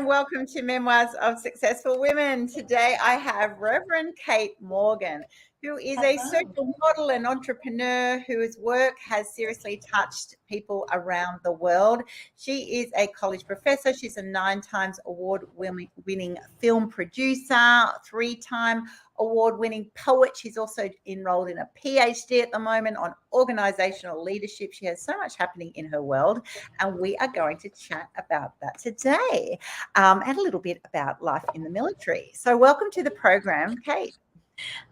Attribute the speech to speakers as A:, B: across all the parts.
A: and welcome to Memoirs of Successful Women. Today I have Reverend Kate Morgan, who is a social model and entrepreneur whose work has seriously touched people around the world. She is a college professor. She's a 9 times award-winning film producer, 3-time award-winning poet. She's also enrolled in a PhD at the moment on organizational leadership. She has so much happening in her world, and we are going to chat about that today, and a little bit about life in the military. So welcome to the program, Kate.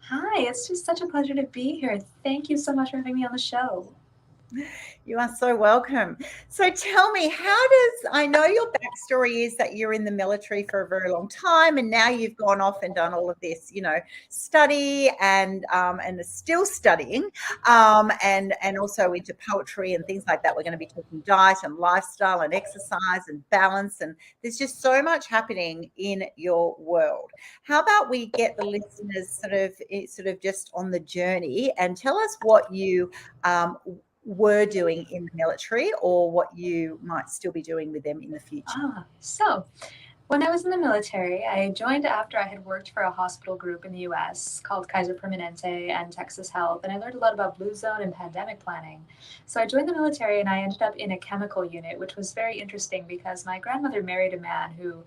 B: Hi, it's just such a pleasure to be here. Thank you so much for having me on the show.
A: You are so welcome. So tell me, I know your backstory is that you're in the military for a very long time, and now you've gone off and done all of this, study and are still studying, and also into poetry and things like that. We're going to be talking diet and lifestyle and exercise and balance, and there's just so much happening in your world. How about we get the listeners sort of just on the journey and tell us what you were doing in the military, or what you might still be doing with them in the future.
B: So when I was in the military, I joined after I had worked for a hospital group in the US called Kaiser Permanente and Texas Health, and I learned a lot about Blue Zone and pandemic planning. So I joined the military and I ended up in a chemical unit, which was very interesting because my grandmother married a man who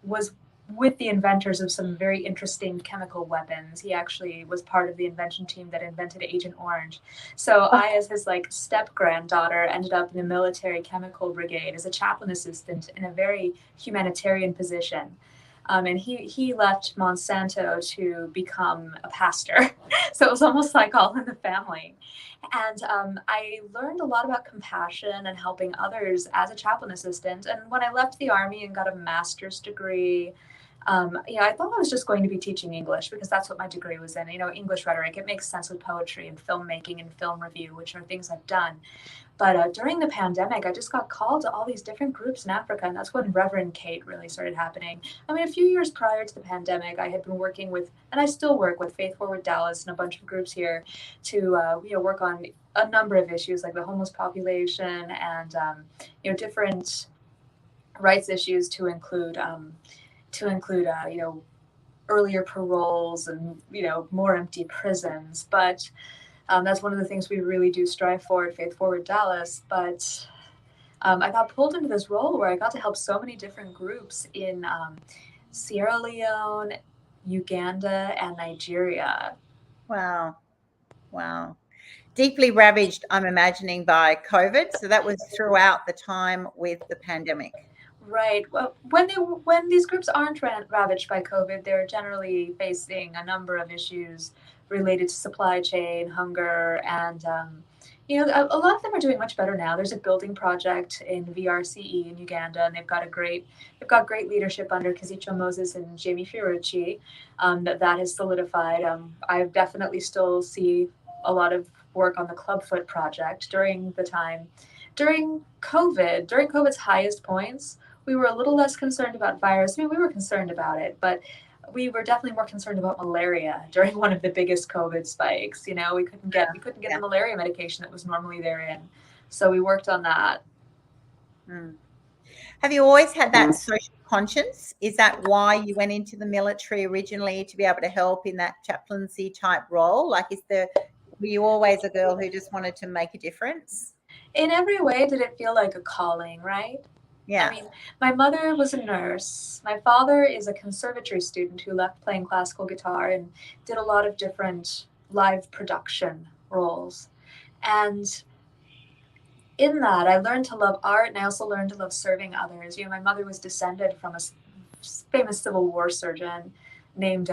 B: was with the inventors of some very interesting chemical weapons. He actually was part of the invention team that invented Agent Orange. So I, as his step-granddaughter, ended up in the military chemical brigade as a chaplain assistant in a very humanitarian position. And he left Monsanto to become a pastor. So it was almost like all in the family. And I learned a lot about compassion and helping others as a chaplain assistant. And when I left the Army and got a master's degree, I thought I was just going to be teaching English because that's what my degree was in. English rhetoric, it makes sense with poetry and filmmaking and film review, which are things I've done. But during the pandemic, I just got called to all these different groups in Africa, and that's when Reverend Kate really started happening. I mean, a few years prior to the pandemic, I had been working with, and I still work with, Faith Forward Dallas and a bunch of groups here to work on a number of issues like the homeless population and different rights issues to include earlier paroles and more empty prisons. But that's one of the things we really do strive for at Faith Forward Dallas. But I got pulled into this role where I got to help so many different groups in Sierra Leone, Uganda, and Nigeria.
A: Wow. Deeply ravaged, I'm imagining, by COVID. So that was throughout the time with the pandemic.
B: Right. Well, when these groups aren't ravaged by COVID, they're generally facing a number of issues related to supply chain, hunger, and a lot of them are doing much better now. There's a building project in VRCE in Uganda, and they've got great leadership under Kizicho Moses and Jamie Fiorucci. That has solidified. I definitely still see a lot of work on the Clubfoot project during COVID's highest points. We were a little less concerned about virus. I mean, we were concerned about it, but we were definitely more concerned about malaria during one of the biggest COVID spikes. We couldn't get the malaria medication that was normally therein. So we worked on that.
A: Have you always had that social conscience? Is that why you went into the military originally, to be able to help in that chaplaincy type role? Were you always a girl who just wanted to make a difference?
B: In every way, did it feel like a calling, right?
A: Yeah.
B: I mean, my mother was a nurse. My father is a conservatory student who left playing classical guitar and did a lot of different live production roles. And in that, I learned to love art, and I also learned to love serving others. My mother was descended from a famous Civil War surgeon named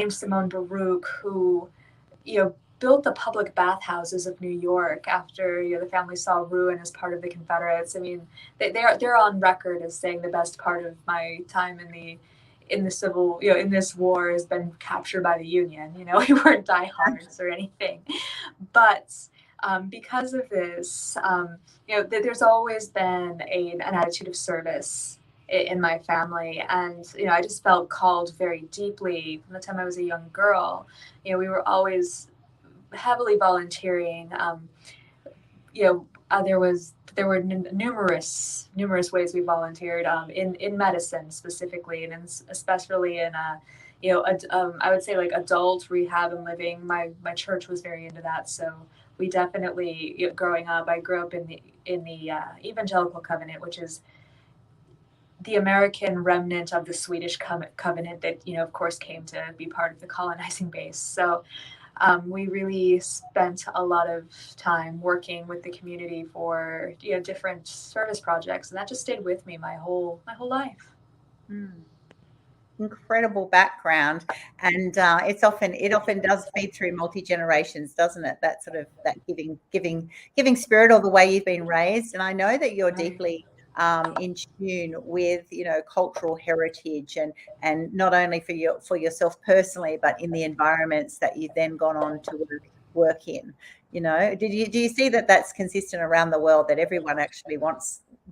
B: Simone Baruch, who, built the public bathhouses of New York after the family saw ruin as part of the Confederates. I mean, they're on record as saying the best part of my time in this war has been captured by the Union. We weren't diehards or anything, but because of this, there's always been an attitude of service in my family, and I just felt called very deeply from the time I was a young girl. We were always heavily volunteering, there were numerous ways we volunteered in medicine specifically, and especially in I would say like adult rehab and living. My church was very into that, so we definitely, growing up, I grew up in the Evangelical Covenant, which is the American remnant of the Swedish covenant that, of course, came to be part of the colonizing base. So we really spent a lot of time working with the community for different service projects, and that just stayed with me my whole life.
A: Incredible background, and it often does feed through multi-generations, doesn't it? That sort of that giving spirit, or the way you've been raised. And I know that you're deeply in tune with cultural heritage, and not only for yourself personally, but in the environments that you've then gone on to work in. Do you see that that's consistent around the world, that everyone actually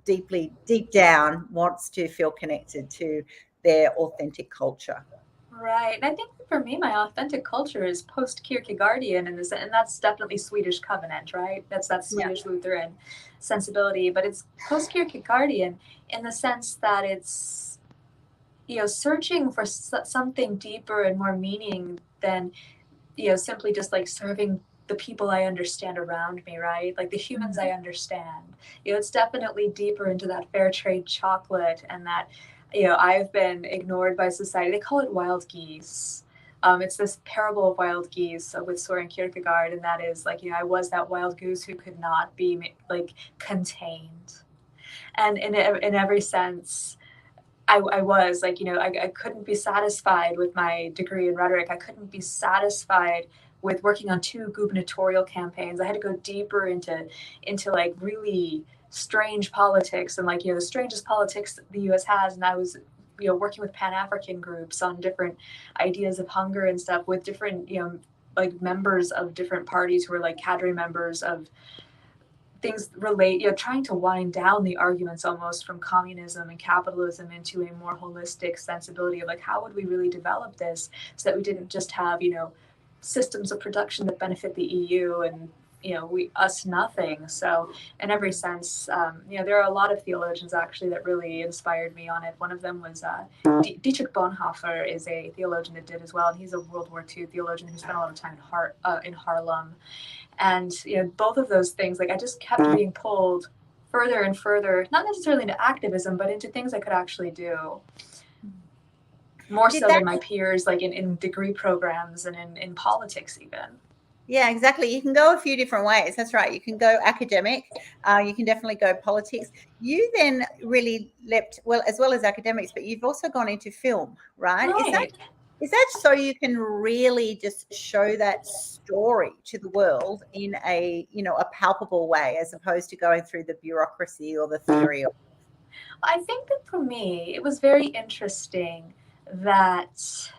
A: deep down wants to feel connected to their authentic culture?
B: Right. And I think for me, my authentic culture is post-Kierkegaardian, and that's definitely Swedish covenant, right? That's Swedish Lutheran sensibility, but it's post-Kierkegaardian in the sense that it's, searching for something deeper and more meaning than, simply just like serving the people I understand around me, right? Like the humans I understand. It's definitely deeper into that fair trade chocolate, and that I've been ignored by society. They call it wild geese. It's this parable of wild geese with Soren Kierkegaard, and that is like, I was that wild goose who could not be like contained, and in every sense, I was like, I couldn't be satisfied with my degree in rhetoric. I couldn't be satisfied with working on 2 gubernatorial campaigns. I had to go deeper into like really strange politics, and like, the strangest politics the US has. And I was, working with Pan-African groups on different ideas of hunger and stuff, with different, like members of different parties who were like cadre members of things trying to wind down the arguments almost from communism and capitalism into a more holistic sensibility of like, how would we really develop this so that we didn't just have, systems of production that benefit the EU and, us nothing. So in every sense, there are a lot of theologians actually that really inspired me on it. One of them was Dietrich Bonhoeffer is a theologian that did as well, and he's a World War II theologian who spent a lot of time in Harlem. And both of those things, like I just kept being pulled further and further, not necessarily into activism, but into things I could actually do. More so than my peers, like in degree programs and in politics even.
A: Yeah, exactly. You can go a few different ways. That's right. You can go academic. You can definitely go politics. You then really leapt, as well as academics, but you've also gone into film, right? Is that so you can really just show that story to the world in a palpable way, as opposed to going through the bureaucracy or the theory?
B: I think that for me, it was very interesting that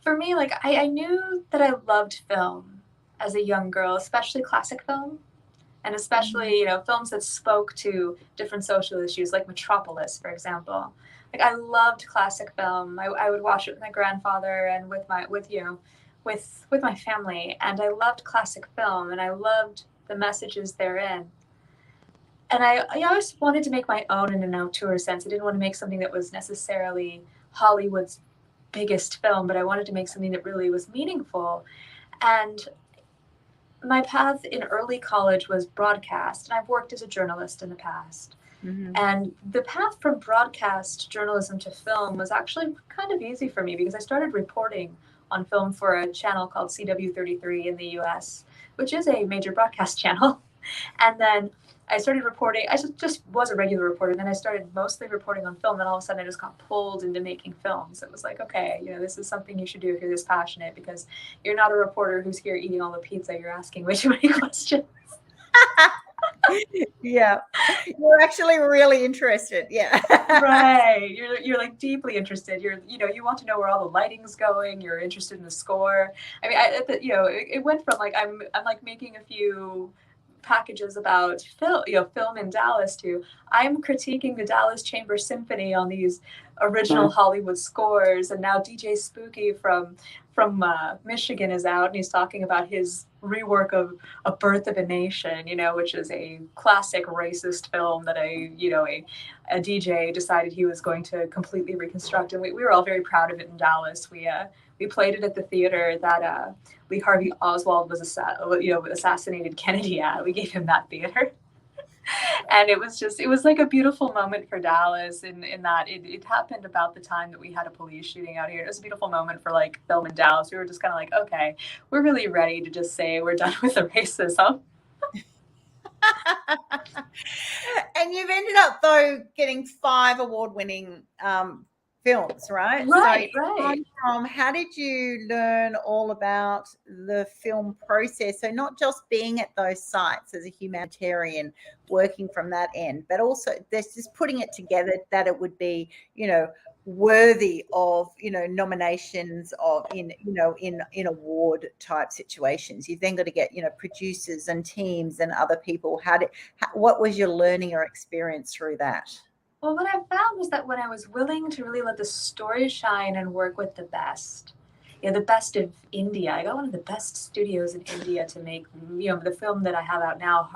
B: for me, like I knew that I loved film as a young girl, especially classic film, and especially films that spoke to different social issues, like Metropolis, for example. Like I loved classic film. I would watch it with my grandfather and with my family, and I loved classic film, and I loved the messages therein. And I always wanted to make my own in an auteur sense. I didn't want to make something that was necessarily Hollywood's biggest film, but I wanted to make something that really was meaningful. And my path in early college was broadcast, and I've worked as a journalist in the past. Mm-hmm. And the path from broadcast journalism to film was actually kind of easy for me, because I started reporting on film for a channel called CW33 in the US, which is a major broadcast channel. And then I started reporting. I just was a regular reporter. And then I started mostly reporting on film. And all of a sudden I just got pulled into making films. It was like, okay, this is something you should do if you're this passionate, because you're not a reporter who's here eating all the pizza. You're asking way too many questions.
A: Yeah, you're actually really interested. Yeah.
B: Right. You're like deeply interested. You want to know where all the lighting's going. You're interested in the score. I mean, it went from like I'm like making a few packages about film in Dallas to I'm critiquing the Dallas Chamber Symphony on these original Hollywood scores, and now DJ Spooky from Michigan is out, and he's talking about his rework of A Birth of a Nation, which is a classic racist film that a DJ decided he was going to completely reconstruct, and we were all very proud of it in Dallas. We played it at the theater that Lee Harvey Oswald was assassinated Kennedy at. We gave him that theater. And it was like a beautiful moment for Dallas in that it happened about the time that we had a police shooting out here. It was a beautiful moment for like film in Dallas. We were just kind of like, okay, we're really ready to just say we're done with the racism.
A: And you've ended up though getting 5 award-winning films, right?
B: Right.
A: How did you learn all about the film process? So not just being at those sites as a humanitarian, working from that end, but also there's just putting it together that it would be, worthy of, nominations of in award type situations. You've then got to get, producers and teams and other people. What was your learning or experience through that?
B: Well, what I found was that when I was willing to really let the story shine and work with the best of India, I got one of the best studios in India to make, the film that I have out now,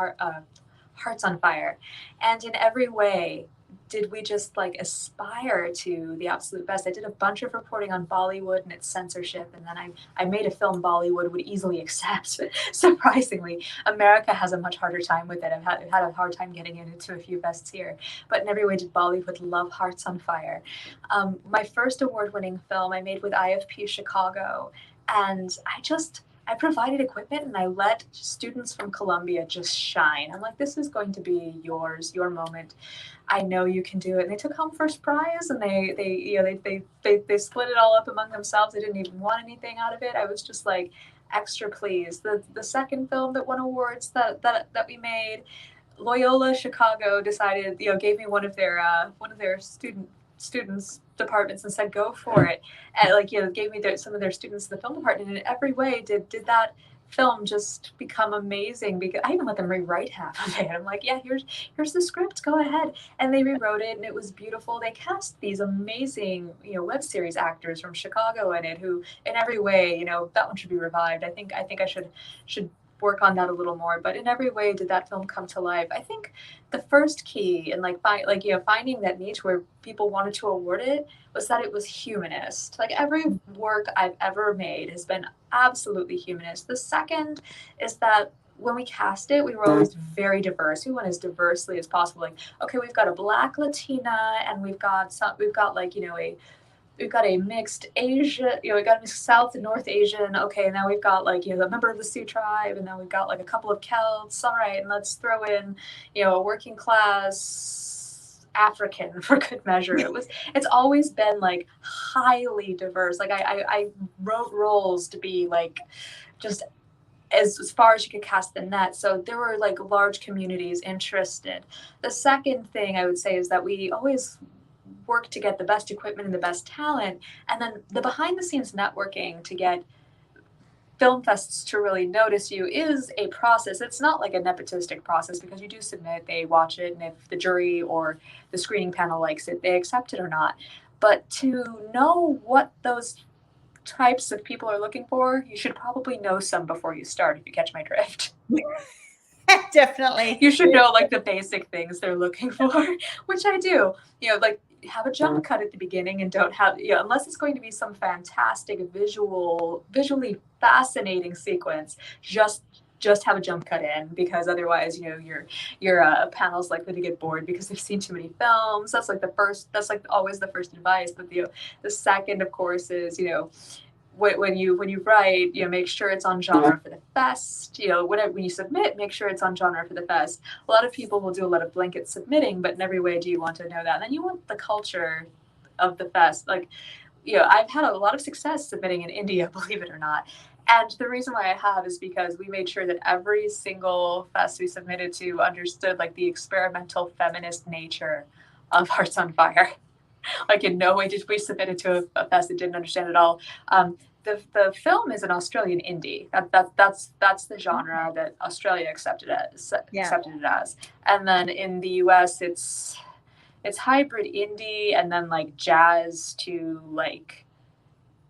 B: Hearts on Fire. And in every way, did we just like aspire to the absolute best. I did a bunch of reporting on Bollywood and its censorship, and then I made a film Bollywood would easily accept. Surprisingly, America has a much harder time with it. I've had a hard time getting into a few bests here, but in every way did Bollywood love Hearts on Fire. My first award-winning film I made with IFP Chicago, and I provided equipment and I let students from Columbia just shine. I'm like, this is going to be yours, your moment. I know you can do it. And they took home first prize, and they split it all up among themselves. They didn't even want anything out of it. I was just like extra pleased. The second film that won awards that we made, Loyola Chicago decided, gave me one of their students departments and said, go for it. And gave me some of their students in the film department. And in every way did that film just become amazing, because I even let them rewrite half of it. I'm like, yeah, here's the script, go ahead. And they rewrote it, and it was beautiful. They cast these amazing, web series actors from Chicago in it, who in every way, that one should be revived. I think I should work on that a little more. But in every way did that film come to life. I think the first key in finding that niche where people wanted to award it was that it was humanist. Like every work I've ever made has been absolutely humanist. The second is that when we cast it, we were always very diverse. We went as diversely as possible. Like, okay, we've got a Black Latina, and we've got a mixed Asia, we got a mixed South and North Asian. Okay, and now we've got a member of the Sioux tribe, and now we've got a couple of Celts. All right, and let's throw in, a working class African for good measure. It's always been highly diverse. I wrote roles to be just as far as you could cast the net. So there were large communities interested. The second thing I would say is that we always work to get the best equipment and the best talent, and then the behind the scenes networking to get film fests to really notice you is a process. It's not like a nepotistic process, because you do submit, they watch it, and if the jury or the screening panel likes it, they accept it or not. But to know what those types of people are looking for, you should probably know some before you start, if you catch my drift.
A: Definitely.
B: You should know the basic things they're looking for, which I do. Have a jump cut at the beginning, and don't have, unless it's going to be some fantastic visually fascinating sequence, just have a jump cut in, because otherwise, your panel's likely to get bored because they've seen too many films. That's always the first advice. But the second, of course, is, when you write, make sure it's on genre for the fest. When you submit, make sure it's on genre for the fest. A lot of people will do a lot of blanket submitting, but in every way do you want to know that. And then you want the culture of the fest. I've had a lot of success submitting in India, believe it or not. And the reason why I have is because we made sure that every single fest we submitted to understood the experimental feminist nature of Hearts on Fire. In no way did we submit it to a fest that didn't understand at all. the film is an Australian indie. That's the genre that Australia accepted it as. And then in the US, it's hybrid indie and then like jazz to like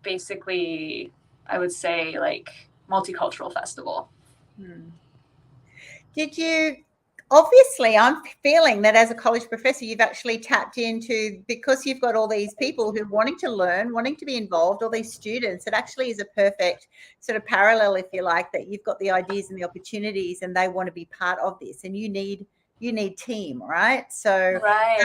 B: basically, I would say like multicultural festival.
A: Did you, obviously I'm feeling that as a college professor, you've actually tapped into, because you've got all these people who are wanting to learn, wanting to be involved, all these students, it actually is a perfect sort of parallel, if you like, that you've got the ideas and the opportunities and they want to be part of this, and you need team, right? So
B: right.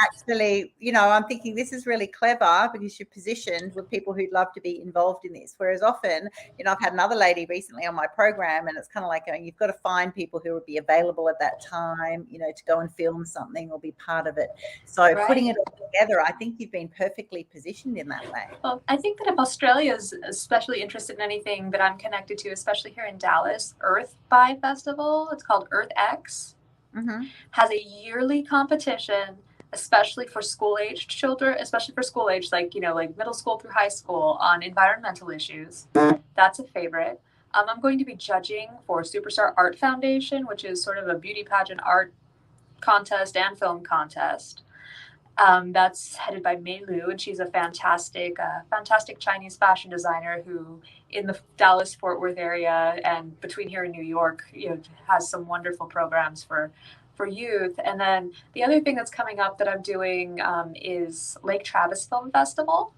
A: Actually, I'm thinking this is really clever because you're positioned with people who'd love to be involved in this. Whereas often, I've had another lady recently on my program, and it's kind of like going, you've got to find people who would be available at that time, to go and film something or be part of it. So putting it all together, I think you've been perfectly positioned in that way.
B: Well, I think that if Australia is especially interested in anything that I'm connected to, especially here in Dallas, Earth by Festival, it's called Earth X. Has a yearly competition, especially for school-aged children, especially for school-age, like middle school through high school, on environmental issues. That's a favorite. I'm going to be judging for Superstar Art Foundation, which is sort of a beauty pageant art contest and film contest. That's headed by Mei Lu, and she's a fantastic Chinese fashion designer who, in the Dallas-Fort Worth area and between here and New York, has some wonderful programs for youth. And then the other thing that's coming up that I'm doing is Lake Travis Film Festival,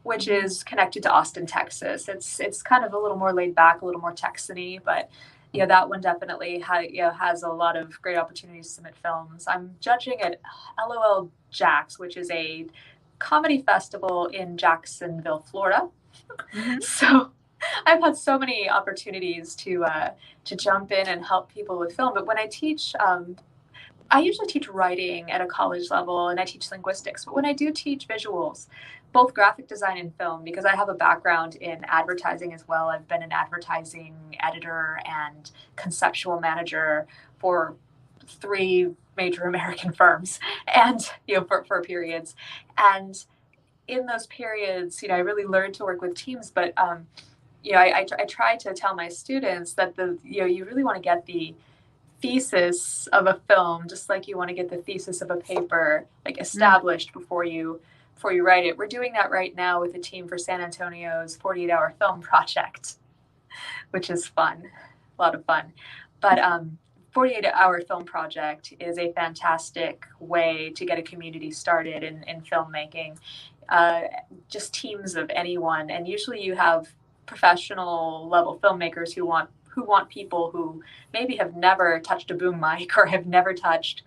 B: which is connected to Austin, Texas. It's kind of a little more laid back, a little more Texan-y, but that one definitely has a lot of great opportunities to submit films. I'm judging at LOL Jax, which is a comedy festival in Jacksonville, Florida. So I've had so many opportunities to jump in and help people with film. But when I teach, I usually teach writing at a college level, and I teach linguistics. But when I do teach visuals, both graphic design and film, because I have a background in advertising as well. I've been an advertising editor and conceptual manager for 3 major American firms, and for periods. And in those periods, I really learned to work with teams. But I try to tell my students that you really want to get the thesis of a film, just like you want to get the thesis of a paper, like established before you write it. We're doing that right now with a team for San Antonio's 48-hour film project, which is fun, a lot of fun. But 48-hour film project is a fantastic way to get a community started in filmmaking. Just teams of anyone, and usually you have professional level filmmakers who want people who maybe have never touched a boom mic or have never touched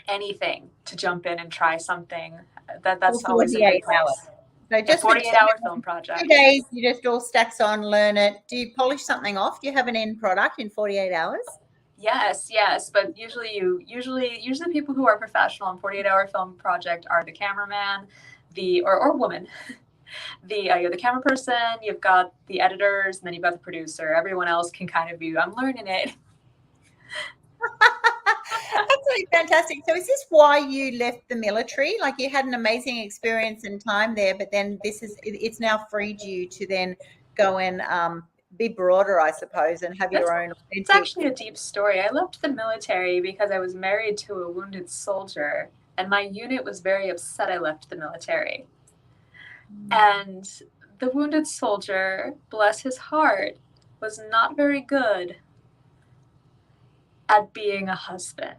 B: anything, to jump in and try something. That's always a great place.
A: So just
B: 48-hour film project.
A: 2 days, you just all stacks on, learn it. Do you polish something off? Do you have an end product in 48 hours?
B: Yes. But usually people who are professional in 48-hour film project are the cameraman, or woman, the camera person. You've got the editors, and then you've got the producer. Everyone else can kind of be, I'm learning it.
A: Absolutely fantastic. So is this why you left the military? Like, you had an amazing experience and time there, but then it's now freed you to then go and be broader, I suppose, and have your own.
B: It's actually a deep story. I left the military because I was married to a wounded soldier, and my unit was very upset I left the military. And the wounded soldier, bless his heart, was not very good at being a husband.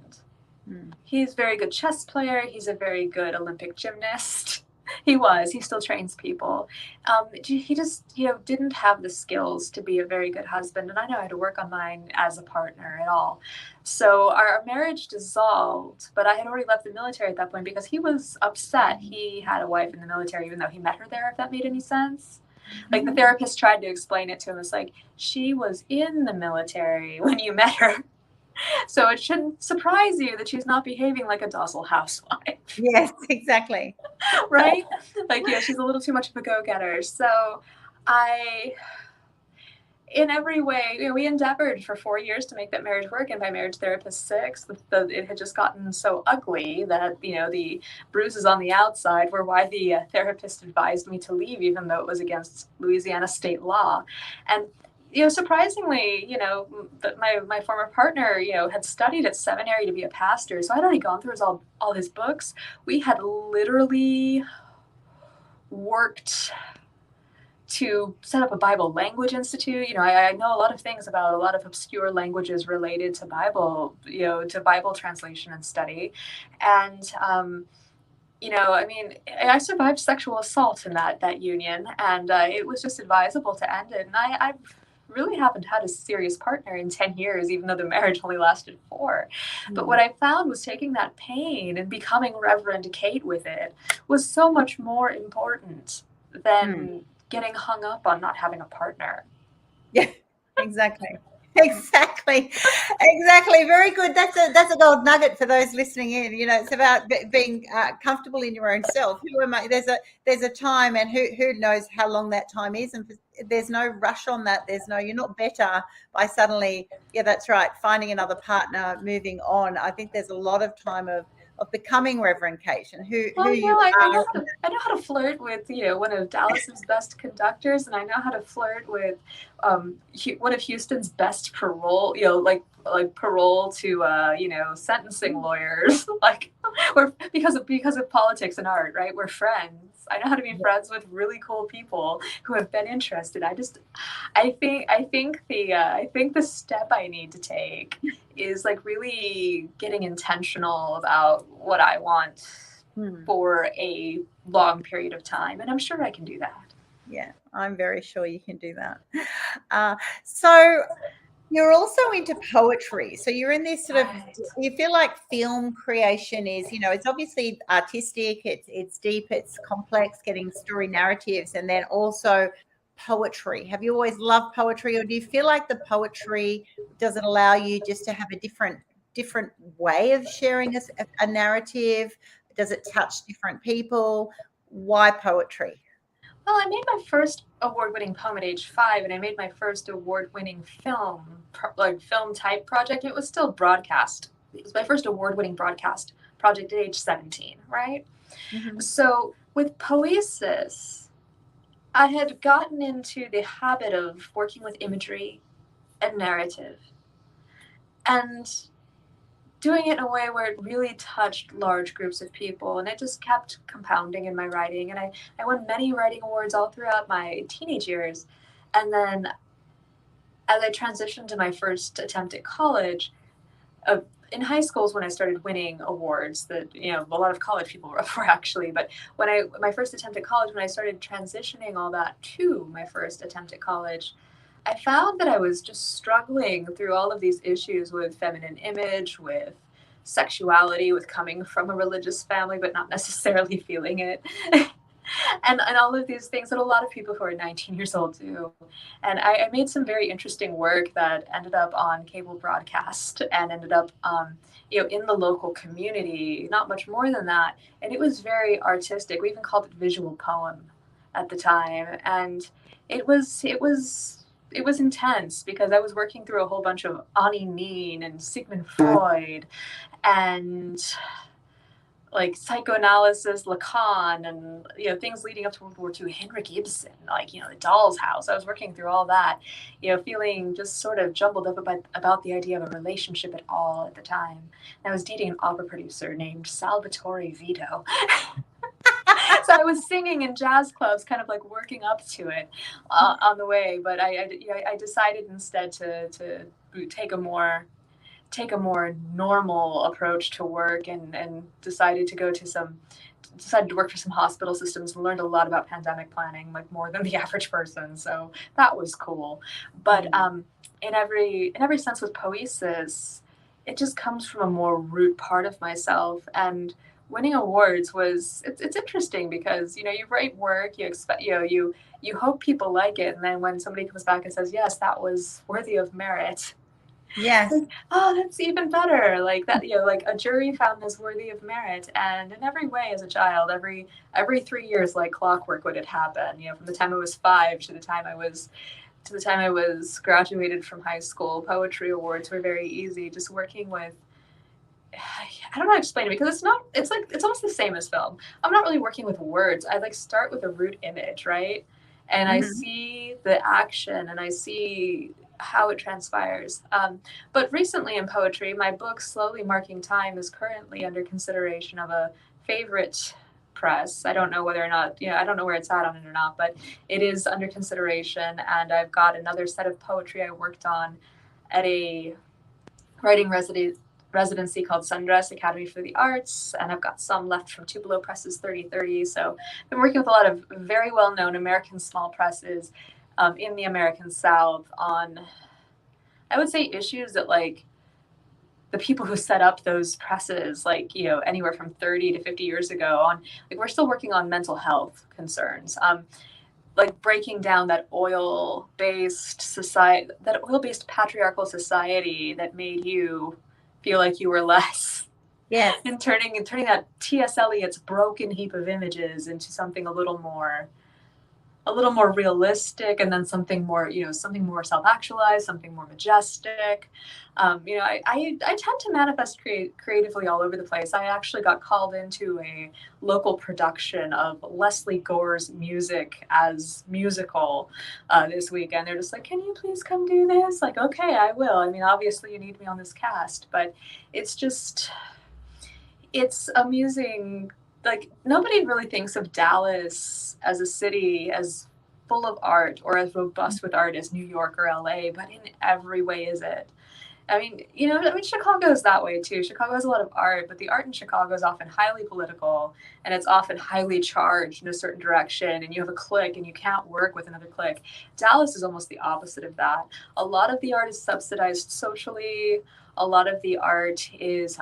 B: He's a very good chess player. He's a very good Olympic gymnast. He still trains people. He just, didn't have the skills to be a very good husband. And I know I had to work on mine as a partner at all. So our marriage dissolved, but I had already left the military at that point because he was upset. He had a wife in the military, even though he met her there, if that made any sense. Like, the therapist tried to explain it to him. It's like, she was in the military when you met her. So it shouldn't surprise you that she's not behaving like a docile housewife.
A: Yes, exactly.
B: Right? Like, she's a little too much of a go-getter. So in every way, we endeavored for 4 years to make that marriage work. And by marriage therapist 6, it had just gotten so ugly that, the bruises on the outside were why the therapist advised me to leave, even though it was against Louisiana state law. And surprisingly, my former partner, had studied at seminary to be a pastor. So I'd already gone through all his books. We had literally worked to set up a Bible language institute. I know a lot of things about a lot of obscure languages related to Bible, to Bible translation and study. And, I survived sexual assault in that union, and it was just advisable to end it. And I really haven't had a serious partner in 10 years, even though the marriage only lasted 4. But what I found was taking that pain and becoming Reverend Kate with it was so much more important than getting hung up on not having a partner.
A: Yeah, exactly. Exactly. Very good. That's a gold nugget for those listening in. It's about being comfortable in your own self. Who am I? There's a time, and who knows how long that time is, and there's no rush on that. You're not better by suddenly, yeah, that's right, finding another partner, moving on. I think there's a lot of time of becoming Reverend Kate and who you are.
B: I know how to flirt with one of Dallas's best conductors, and I know how to flirt with one of Houston's best parole, like parole to sentencing lawyers. Like we're because of politics and art, right? We're friends. I know how to be friends with really cool people who have been interested. I think the step I need to take is like really getting intentional about what I want for a long period of time. And I'm sure I can do that.
A: Yeah, I'm very sure you can do that. So you're also into poetry. So you're in this sort of, you feel like film creation is, it's obviously artistic, it's deep, it's complex, getting story narratives, and then also poetry. Have you always loved poetry, or do you feel like the poetry, does it allow you just to have a different way of sharing a narrative? Does it touch different people? Why poetry?
B: Well, I made my first award-winning poem at age 5, and I made my first award-winning film type project. It was still broadcast. It was my first award-winning broadcast project at age 17, right? Mm-hmm. So with Poesis, I had gotten into the habit of working with imagery and narrative, and doing it in a way where it really touched large groups of people, and it just kept compounding in my writing. And I won many writing awards all throughout my teenage years. And then as I transitioned to my first attempt at college, in high school is when I started winning awards that, a lot of college people were actually, but my first attempt at college, when I started transitioning all that to my first attempt at college, I found that I was just struggling through all of these issues with feminine image, with sexuality, with coming from a religious family, but not necessarily feeling it. and all of these things that a lot of people who are 19 years old do. And I made some very interesting work that ended up on cable broadcast and ended up, in the local community, not much more than that. And it was very artistic. We even called it visual poem at the time. And it was intense because I was working through a whole bunch of Annie Nin and Sigmund Freud and like psychoanalysis, Lacan, and things leading up to World War II, Henrik Ibsen, the Doll's House. I was working through all that, feeling just sort of jumbled up about the idea of a relationship at all at the time. And I was dating an opera producer named Salvatore Vito. So I was singing in jazz clubs, kind of like working up to it on the way. But I decided instead to take a more normal approach to work, and decided to work for some hospital systems, and learned a lot about pandemic planning, like more than the average person. So that was cool. But in every sense with Poesis, it just comes from a more root part of myself. And winning awards it's interesting because, you write work, you expect, you hope people like it. And then when somebody comes back and says, yes, that was worthy of merit.
A: Yes.
B: Oh, that's even better. Like that, like a jury found this worthy of merit. And in every way as a child, every 3 years, like clockwork, would it happen, from the time I was 5 to the time I was to the time I was graduated from high school, poetry awards were very easy. Just working with, I don't know how to explain it, because it's almost the same as film. I'm not really working with words. I like start with a root image, right? And I see the action and I see how it transpires. But recently in poetry, my book, Slowly Marking Time, is currently under consideration of a favorite press. I don't know whether or not, I don't know where it's at on it or not, but it is under consideration. And I've got another set of poetry I worked on at a writing residency called Sundress Academy for the Arts, and I've got some left from Tupelo Press's 3030. So I've been working with a lot of very well-known American small presses in the American South on, I would say, issues that like the people who set up those presses, like, anywhere from 30 to 50 years ago, on like we're still working on mental health concerns. Like breaking down that oil-based society, that oil-based patriarchal society that made you feel like you were less.
A: Yes.
B: And turning that T.S. Eliot's broken heap of images into something a little more realistic, and then something more self-actualized, something more majestic. I tend to manifest creatively all over the place. I actually got called into a local production of Leslie Gore's music as musical this weekend. They're just like, can you please come do this? Like, okay, I will. I mean, obviously you need me on this cast, but it's amusing. Like, nobody really thinks of Dallas as a city as full of art or as robust with art as New York or LA, but in every way is it. I mean, Chicago is that way too. Chicago has a lot of art, but the art in Chicago is often highly political, and it's often highly charged in a certain direction, and you have a clique and you can't work with another clique. Dallas is almost the opposite of that. A lot of the art is subsidized socially. A lot of the art is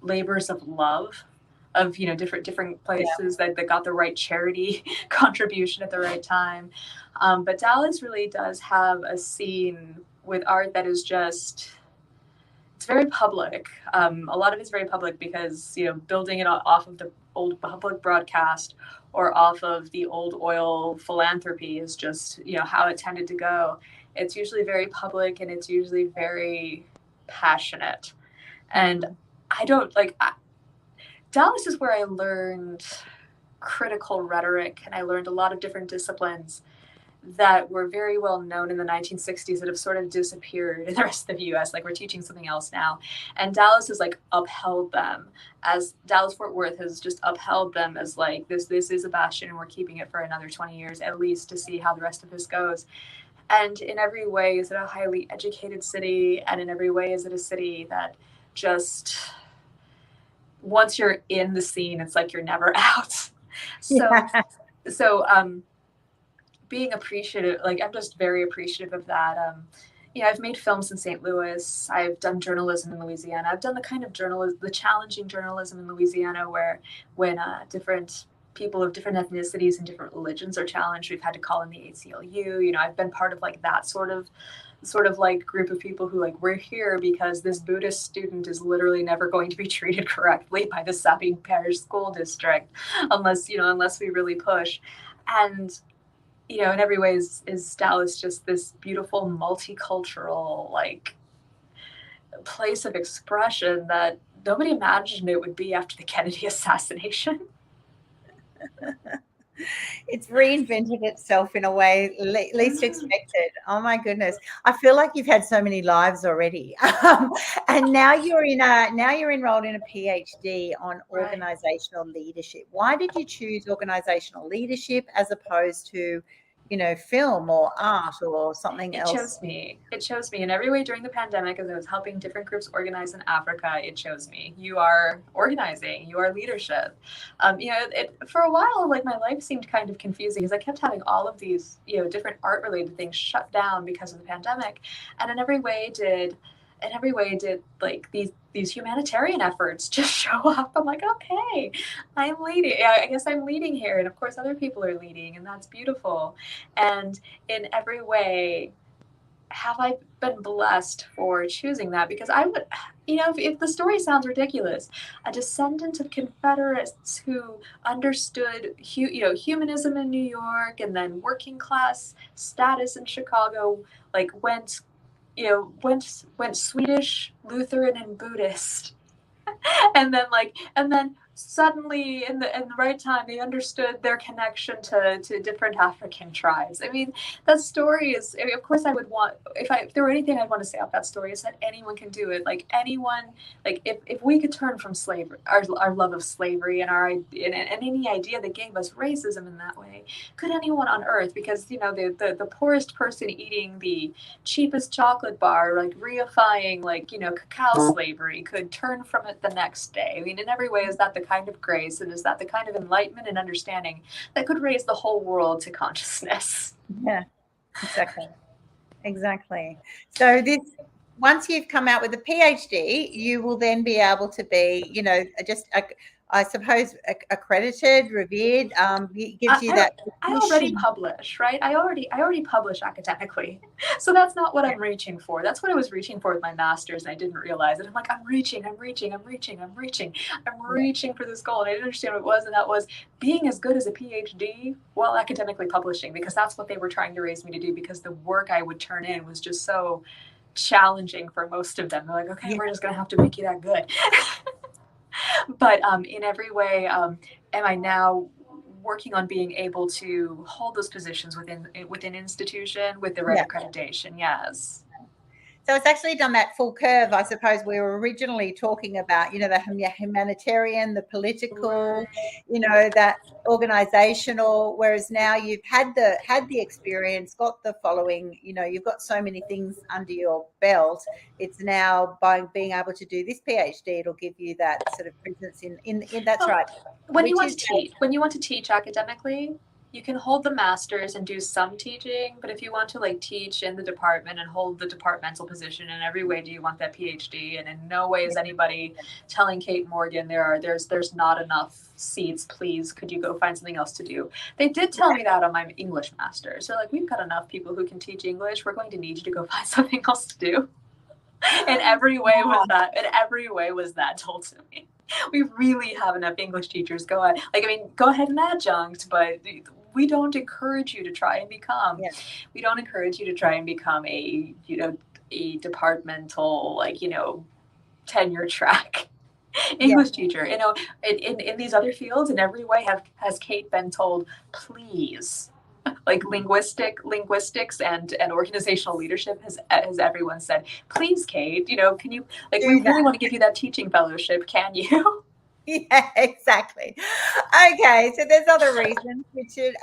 B: labors of love, of different places that got the right charity contribution at the right time. But Dallas really does have a scene with art that is it's very public. A lot of it's very public because building it off of the old public broadcast or off of the old oil philanthropy is just how it tended to go. It's usually very public, and it's usually very passionate. And Dallas is where I learned critical rhetoric, and I learned a lot of different disciplines that were very well known in the 1960s that have sort of disappeared in the rest of the US. Like, we're teaching something else now. And Dallas has upheld them, as Dallas-Fort Worth has just upheld them as this is a bastion, and we're keeping it for another 20 years at least to see how the rest of this goes. And in every way is it a highly educated city, and in every way is it a city that just, once you're in the scene, it's like you're never out. So being appreciative, I'm just very appreciative of that. I've made films in St. Louis. I've done journalism in Louisiana. I've done the kind of the challenging journalism in Louisiana where when different people of different ethnicities and different religions are challenged, we've had to call in the ACLU. I've been part of that sort of group of people who we're here because this Buddhist student is literally never going to be treated correctly by the Sabine Parish School District unless we really push. And in every way is Dallas just this beautiful multicultural place of expression that nobody imagined it would be after the Kennedy assassination.
A: It's reinvented itself in a way least expected. Oh my goodness. I feel like you've had so many lives already. And now you're enrolled in a PhD on organizational leadership. Why did you choose organizational leadership as opposed to film or art or something else?
B: It chose me in every way during the pandemic. As I was helping different groups organize in Africa, it chose me. You are organizing, you are leadership. For a while, my life seemed kind of confusing because I kept having all of these, different art related things shut down because of the pandemic. And in every way did these humanitarian efforts just show up. I'm like, okay, I'm leading. I guess I'm leading here. And of course, other people are leading, and that's beautiful. And in every way, have I been blessed for choosing that? Because I would, if the story sounds ridiculous, a descendant of Confederates who understood, humanism in New York and then working class status in Chicago, like went Swedish, Lutheran, and Buddhist, and then suddenly in the right time they understood their connection to different African tribes. I mean, that story is, I mean, of course I would want, if there were anything I'd want to say about that story, is that anyone can do it. Like anyone, like if we could turn from slavery, our love of slavery and and any idea that gave us racism in that way, could anyone on earth? Because the poorest person eating the cheapest chocolate bar, like reifying, cacao slavery, could turn from it the next day. I mean, in every way, is that the kind of grace, and is that the kind of enlightenment and understanding that could raise the whole world to consciousness?
A: Yeah, exactly. So once you've come out with a PhD, you will then be able to be, I suppose, accredited, revered. It gives you that.
B: I already publish, right? I already publish academically. So that's not what I'm reaching for. That's what I was reaching for with my master's, and I didn't realize it. I'm like, I'm reaching for this goal. And I didn't understand what it was, and that was being as good as a PhD while academically publishing, because that's what they were trying to raise me to do, because the work I would turn in was just so challenging for most of them. They're like, okay, we're just going to have to make you that good. But in every way, am I now working on being able to hold those positions within institution with the Rev accreditation? Yes.
A: So it's actually done that full curve. I suppose we were originally talking about, the humanitarian, the political, that organizational, whereas now you've had the experience, got the following, you've got so many things under your belt. It's now by being able to do this PhD, it'll give you that sort of presence in that's right.
B: When you want to teach academically, you can hold the master's and do some teaching, but if you want to teach in the department and hold the departmental position, in every way do you want that PhD. And in no way is anybody telling Kate Morgan there's not enough seats, please could you go find something else to do. They did tell me that on my English master's. They're like, we've got enough people who can teach English, we're going to need you to go find something else to do. In every way was that told to me. We really have enough English teachers. Go ahead and adjunct, but we don't encourage you to try and become. We don't encourage you to try and become a departmental tenure track English teacher. In these other fields, in every way, has Kate been told, please? Linguistics and organizational leadership has everyone said, please, Kate, can you, we really want to give you that teaching fellowship, can you?
A: Yeah, exactly. Okay, so there's other reasons,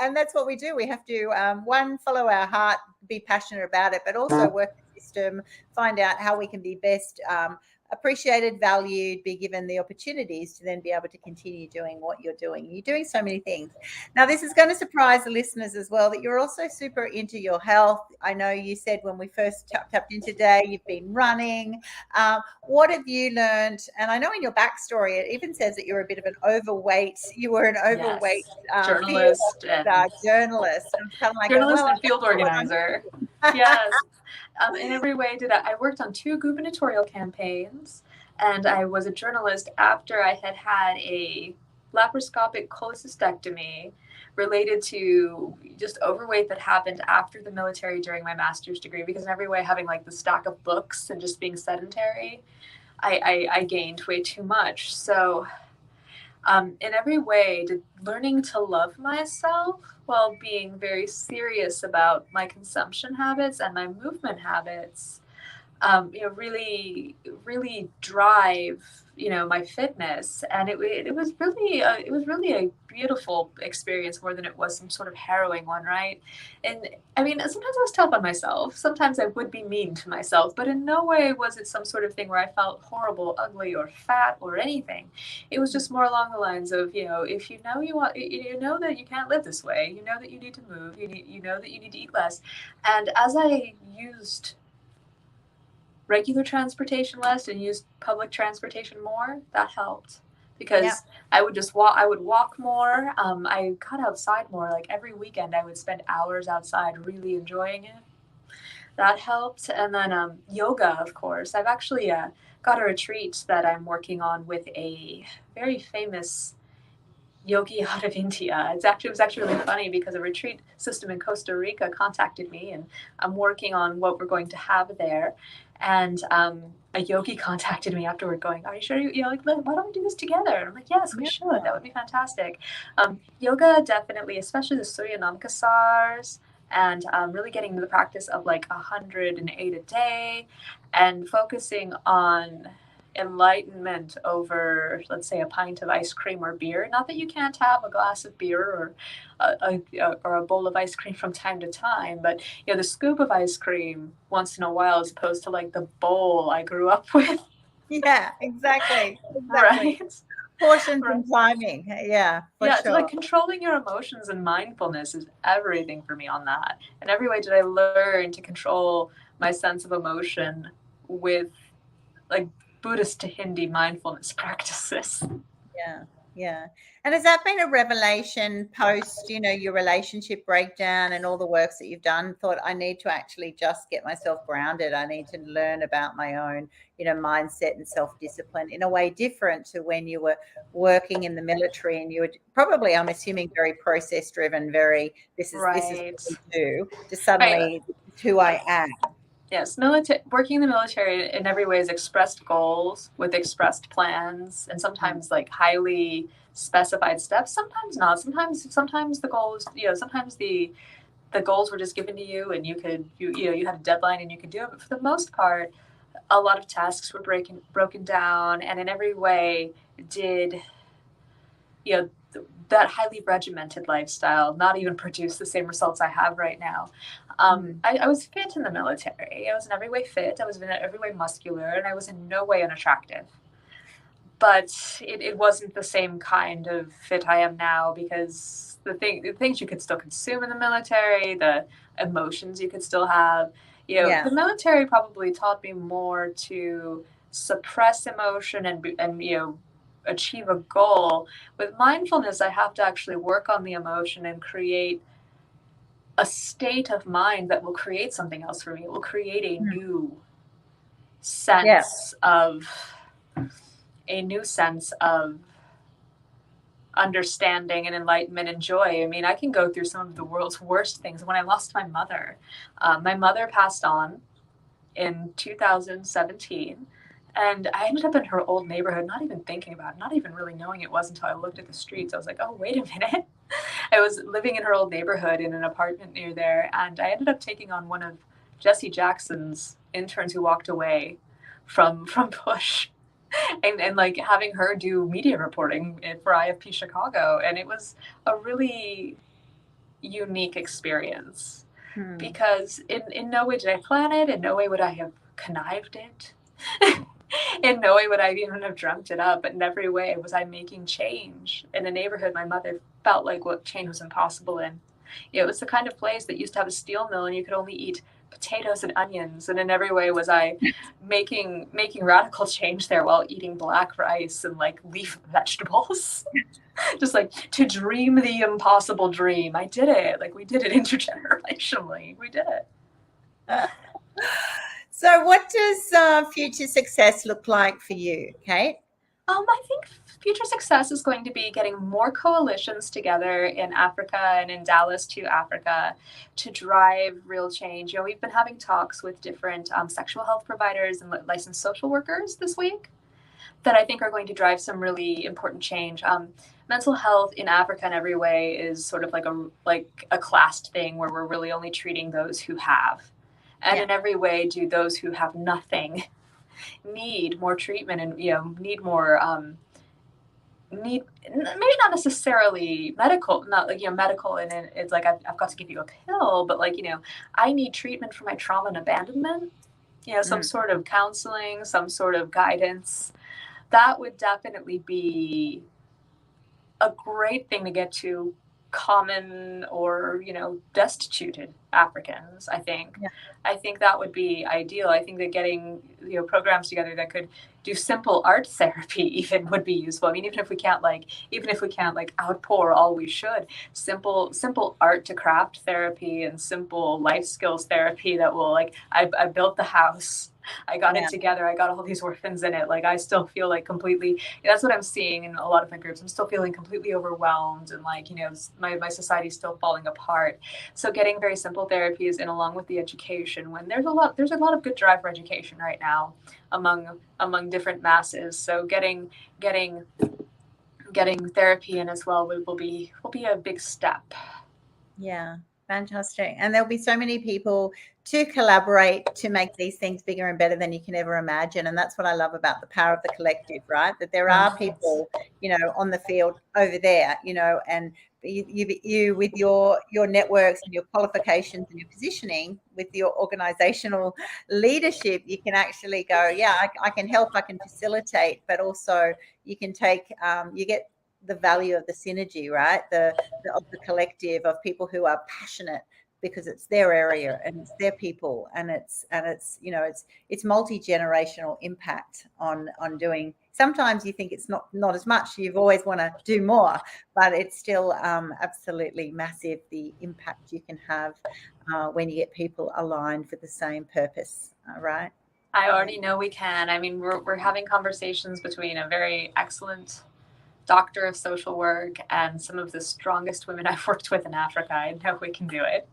A: and that's what we do. We have to one, follow our heart, be passionate about it, but also work the system, find out how we can be best appreciated, valued, be given the opportunities to then be able to continue doing what you're doing. You're doing so many things. Now, this is going to surprise the listeners as well, that you're also super into your health. I know you said when we first tapped in today, you've been running. What have you learned? And I know in your backstory, it even says that you were an overweight
B: journalist
A: and journalist. And kind of like
B: journalist and field organizer. Yes. In every way I worked on 2 gubernatorial campaigns, and I was a journalist after I had a laparoscopic cholecystectomy related to just overweight that happened after the military during my master's degree, because in every way, having the stack of books and just being sedentary, I gained way too much. So in every way, learning to love myself while being very serious about my consumption habits and my movement habits, really, really drive, my fitness. And it was really a beautiful experience, more than it was some sort of harrowing one, right? And I mean, sometimes I was tough on myself. Sometimes I would be mean to myself, but in no way was it some sort of thing where I felt horrible, ugly, or fat or anything. It was just more along the lines of, if you know that you can't live this way, you know that you need to move, you know that you need to eat less. And as I used regular transportation less and used public transportation more, that helped, because I would walk more. I got outside more. Every weekend I would spend hours outside really enjoying it. that helped. And then yoga, of course. I've actually got a retreat that I'm working on with a very famous yogi out of India. It was actually really funny because a retreat system in Costa Rica contacted me, and I'm working on what we're going to have there. And a yogi contacted me afterward, going, "Are you sure? Like, why don't we do this together?" And I'm like, "Yes, we should. That would be fantastic." Yoga, definitely, especially the Surya Namaskars, and really getting into the practice of like 108 a day, and focusing on enlightenment over, let's say, a pint of ice cream or beer. Not that you can't have a glass of beer or a bowl of ice cream from time to time, but the scoop of ice cream once in a while, as opposed to like the bowl I grew up with.
A: Yeah, exactly.
B: Right.
A: Portions and timing. Yeah, for sure.
B: So like controlling your emotions and mindfulness is everything for me on that. And every way did I learn to control my sense of emotion with like Buddhist to Hindi mindfulness practices.
A: Yeah. And has that been a revelation post, your relationship breakdown and all the works that you've done? Thought, I need to actually just get myself grounded. I need to learn about my own, mindset and self-discipline in a way different to when you were working in the military, and you were probably, I'm assuming, very process driven, very, this is what we do, to suddenly who I am.
B: Yes, working in the military in every way is expressed goals with expressed plans, and sometimes like highly specified steps. Sometimes not. Sometimes the goals, sometimes the goals were just given to you, and you had a deadline and you could do it. But for the most part, a lot of tasks were broken down, and in every way did that highly regimented lifestyle not even produce the same results I have right now. I was fit in the military. I was in every way fit. I was in every way muscular, and I was in no way unattractive. But it wasn't the same kind of fit I am now, because the things you could still consume in the military, the emotions you could still have. The military probably taught me more to suppress emotion and achieve a goal. With mindfulness, I have to actually work on the emotion and create a state of mind that will create something else for me. It will create a new sense of understanding and enlightenment and joy. I mean, I can go through some of the world's worst things. When I lost my mother passed on in 2017. And I ended up in her old neighborhood, not even thinking about it, not even really knowing it was until I looked at the streets. I was like, oh, wait a minute. I was living in her old neighborhood in an apartment near there, and I ended up taking on one of Jesse Jackson's interns who walked away from Bush, and like having her do media reporting for IFP Chicago. And it was a really unique experience, because in no way did I plan it, in no way would I have connived it. In no way would I even have dreamt it up, but in every way was I making change in a neighborhood my mother felt like what change was impossible in. It was the kind of place that used to have a steel mill and you could only eat potatoes and onions, and in every way was I making radical change there while eating black rice and like leaf vegetables. Just like to dream the impossible dream. I did it. Like we did it intergenerationally. We did it.
A: So what does future success look like for you, Kate?
B: I think future success is going to be getting more coalitions together in Africa and in Dallas to Africa to drive real change. We've been having talks with different sexual health providers and licensed social workers this week that I think are going to drive some really important change. Mental health in Africa in every way is sort of like a classed thing where we're really only treating those who have. And in every way, do those who have nothing need more treatment and need more maybe not necessarily medical, not like medical, and it's like I've got to give you a pill, but like I need treatment for my trauma and abandonment. Some sort of counseling, some sort of guidance. That would definitely be a great thing to get to common or, destituted Africans. I think that would be ideal. I think that getting programs together that could do simple art therapy even would be useful. I mean, even if we can't outpour all we should, simple art to craft therapy and simple life skills therapy that will, like, I built the house, I got it together, I got all these orphans in it. Like, I still feel like completely, that's what I'm seeing in a lot of my groups. I'm still feeling completely overwhelmed, and like, my society's still falling apart. So getting very simple therapies in along with the education, when there's a lot of good drive for education right now among different masses. So getting therapy in as well will be a big step.
A: Yeah, fantastic. And there'll be so many people to collaborate to make these things bigger and better than you can ever imagine. And that's what I love about the power of the collective, right? That there are people, on the field over there, and you with your networks and your qualifications and your positioning with your organizational leadership, you can actually go, I can help, I can facilitate, but also you can take, you get the value of the synergy, right? Of the collective of people who are passionate because it's their area and it's their people, and it's it's multi-generational impact on doing. Sometimes you think it's not as much. You've always want to do more, but it's still absolutely massive, the impact you can have when you get people aligned for the same purpose, right?
B: I already know we can. I mean, we're having conversations between a very excellent doctor of social work and some of the strongest women I've worked with in Africa. I know we can do it.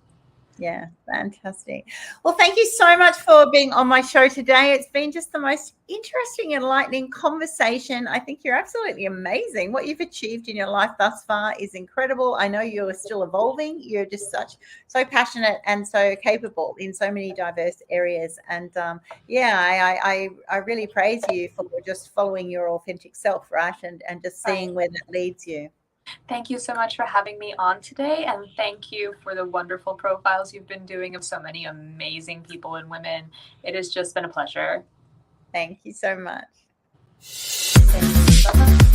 A: Yeah, fantastic. Well, thank you so much for being on my show today. It's been just the most interesting, enlightening conversation. I think you're absolutely amazing. What you've achieved in your life thus far is incredible. I know you're still evolving. You're just so passionate and so capable in so many diverse areas. And I really praise you for just following your authentic self, right? And just seeing where that leads you.
B: Thank you so much for having me on today, and thank you for the wonderful profiles you've been doing of so many amazing people and women. It has just been a pleasure.
A: Thank you so much.
B: Thank you so much.